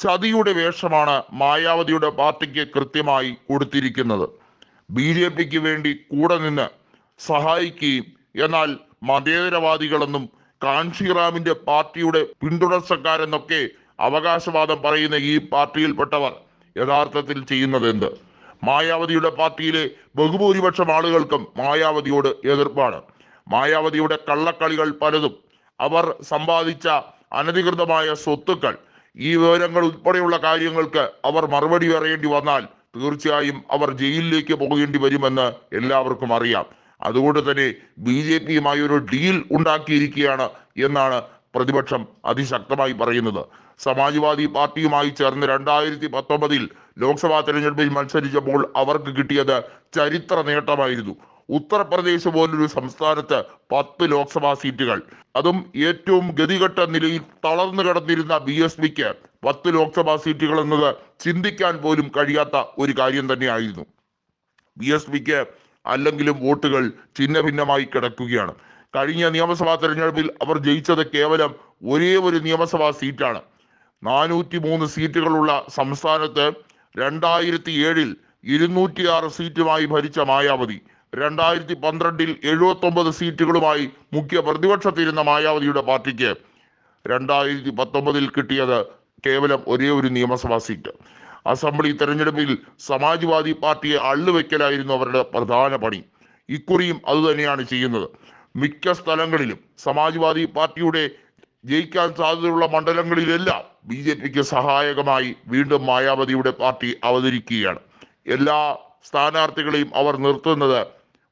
ചതിയുടെ വേഷമാണ് മായാവതിയുടെ പാർട്ടിക്ക് കൃത്യമായി കൊടുത്തിരിക്കുന്നത്. BJPക്ക് വേണ്ടി കൂടെ നിന്ന് സഹായിക്കുകയും എന്നാൽ മതേതരവാദികളെന്നും കാൻഷിറാമിന്റെ പാർട്ടിയുടെ പിന്തുടർച്ചക്കാരെന്നൊക്കെ അവകാശവാദം പറയുന്ന ഈ പാർട്ടിയിൽപ്പെട്ടവർ യഥാർത്ഥത്തിൽ ചെയ്യുന്നത് എന്ത്? മായാവതിയുടെ പാർട്ടിയിലെ ബഹുഭൂരിപക്ഷം ആളുകൾക്കും മായാവതിയോട് എതിർപ്പാണ്. മായാവതിയുടെ കള്ളക്കളികൾ പലതും, അവർ സമ്പാദിച്ച അനധികൃതമായ സ്വത്തുക്കൾ, ഈ വിവരങ്ങൾ ഉൾപ്പെടെയുള്ള കാര്യങ്ങൾക്ക് അവർ മറുപടി പറയേണ്ടി വന്നാൽ തീർച്ചയായും അവർ ജയിലിലേക്ക് പോകേണ്ടി വരുമെന്ന് എല്ലാവർക്കും അറിയാം. അതുകൊണ്ട് തന്നെ BJPയുമായി ഒരു ഡീൽ ഉണ്ടാക്കിയിരിക്കുകയാണ് എന്നാണ് പ്രതിപക്ഷം അതിശക്തമായി പറയുന്നത്. സമാജ്വാദി പാർട്ടിയുമായി ചേർന്ന് 2019 ലോക്സഭാ തെരഞ്ഞെടുപ്പിൽ മത്സരിച്ചപ്പോൾ അവർക്ക് കിട്ടിയത് ചരിത്ര നേട്ടമായിരുന്നു. ഉത്തർപ്രദേശ് പോലൊരു സംസ്ഥാനത്ത് 10 ലോക്സഭാ സീറ്റുകൾ, അതും ഏറ്റവും ഗതികെട്ട നിലയിൽ തളർന്നു കിടന്നിരുന്ന BSPക്ക് 10 ലോക്സഭാ സീറ്റുകൾ എന്നത് ചിന്തിക്കാൻ പോലും കഴിയാത്ത ഒരു കാര്യം തന്നെയായിരുന്നു. BSPക്ക് അല്ലെങ്കിലും വോട്ടുകൾ ഛിന്ന ഭിന്നമായി കിടക്കുകയാണ്. കഴിഞ്ഞ നിയമസഭാ തെരഞ്ഞെടുപ്പിൽ അവർ ജയിച്ചത് കേവലം ഒരേ ഒരു നിയമസഭാ സീറ്റാണ്. 403 സീറ്റുകളുള്ള സംസ്ഥാനത്ത് 2007 206 സീറ്റുമായി ഭരിച്ച മായാവതി 2012 79 സീറ്റുകളുമായി മുഖ്യ പ്രതിപക്ഷത്തിരുന്ന മായാവതിയുടെ പാർട്ടിക്ക് 2019 കിട്ടിയത് കേവലം ഒരേ ഒരു നിയമസഭാ സീറ്റ്. അസംബ്ലി തെരഞ്ഞെടുപ്പിൽ സമാജ്വാദി പാർട്ടിയെ അള്ളുവെക്കലായിരുന്നു അവരുടെ പ്രധാന പണി. ഇക്കുറിയും അതുതന്നെയാണ് ചെയ്യുന്നത്. മിക്ക സ്ഥലങ്ങളിലും സമാജ്വാദി പാർട്ടിയുടെ ജയിക്കാൻ സാധ്യതയുള്ള മണ്ഡലങ്ങളിലെല്ലാം BJPക്ക് സഹായകമായി വീണ്ടും മായാവതിയുടെ പാർട്ടി അവതരിക്കുകയാണ്. എല്ലാ സ്ഥാനാർത്ഥികളെയും അവർ നിർത്തുന്നത്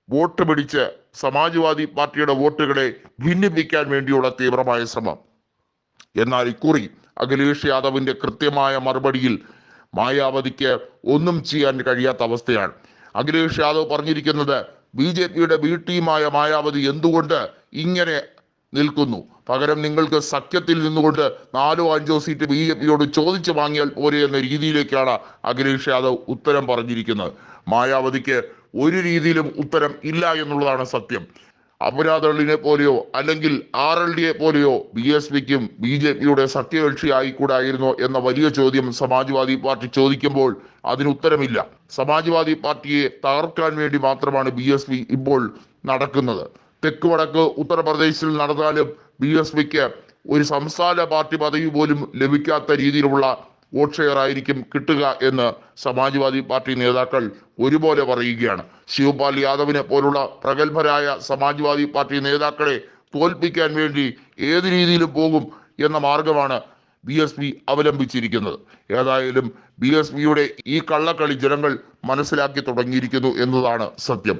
വോട്ട് പിടിച്ച് സമാജ്വാദി പാർട്ടിയുടെ വോട്ടുകളെ ഭിന്നിപ്പിക്കാൻ വേണ്ടിയുള്ള തീവ്രമായ ശ്രമം. എന്നാൽ ഇക്കുറി അഖിലേഷ് യാദവിന്റെ കൃത്യമായ മറുപടിയിൽ മായാവതിക്ക് ഒന്നും ചെയ്യാൻ കഴിയാത്ത അവസ്ഥയാണ്. അഖിലേഷ് യാദവ് പറഞ്ഞിരിക്കുന്നത് BJPയുടെ B ടീമായ മായാവതി എന്തുകൊണ്ട് ഇങ്ങനെ നിൽക്കുന്നു, പകരം നിങ്ങൾക്ക് സഖ്യത്തിൽ നിന്നുകൊണ്ട് 4 or 5 സീറ്റ് BJPയോട് ചോദിച്ചു വാങ്ങിയാൽ പോരെ എന്ന രീതിയിലേക്കാണ് അഖിലേഷ് യാദവ് ഉത്തരം പറഞ്ഞിരിക്കുന്നത്. മായാവതിക്ക് ഒരു രീതിയിലും ഉത്തരം ഇല്ല എന്നുള്ളതാണ് സത്യം. അപരാധളിനെ പോലെയോ അല്ലെങ്കിൽ RLDയെ പോലെയോ BSPക്കും BJPയുടെ സഖ്യകക്ഷി ആയിക്കൂടായിരുന്നോ എന്ന വലിയ ചോദ്യം സമാജ്വാദി പാർട്ടി ചോദിക്കുമ്പോൾ അതിന് ഉത്തരമില്ല. സമാജ്വാദി പാർട്ടിയെ തകർക്കാൻ വേണ്ടി മാത്രമാണ് BSP ഇപ്പോൾ നടക്കുന്നത്. തെക്ക് വടക്ക് ഉത്തർപ്രദേശിൽ നടന്നാലും BSPക്ക് ഒരു സംസ്ഥാന പാർട്ടി പദവി പോലും ലഭിക്കാത്ത രീതിയിലുള്ള വോട്ട് ഷെയർ ആയിരിക്കും കിട്ടുക എന്ന് സമാജ്വാദി പാർട്ടി നേതാക്കൾ ഒരുപോലെ പറയുകയാണ്. ശിവപാൽ യാദവിനെ പോലുള്ള പ്രഗത്ഭരായ സമാജ്വാദി പാർട്ടി നേതാക്കളെ തോൽപ്പിക്കാൻ വേണ്ടി ഏത് രീതിയിലും പോകും എന്ന മാർഗമാണ് BSP അവലംബിച്ചിരിക്കുന്നത്. ഏതായാലും BSPയുടെ ഈ കള്ളക്കളി ജനങ്ങൾ മനസ്സിലാക്കി തുടങ്ങിയിരിക്കുന്നു എന്നതാണ് സത്യം.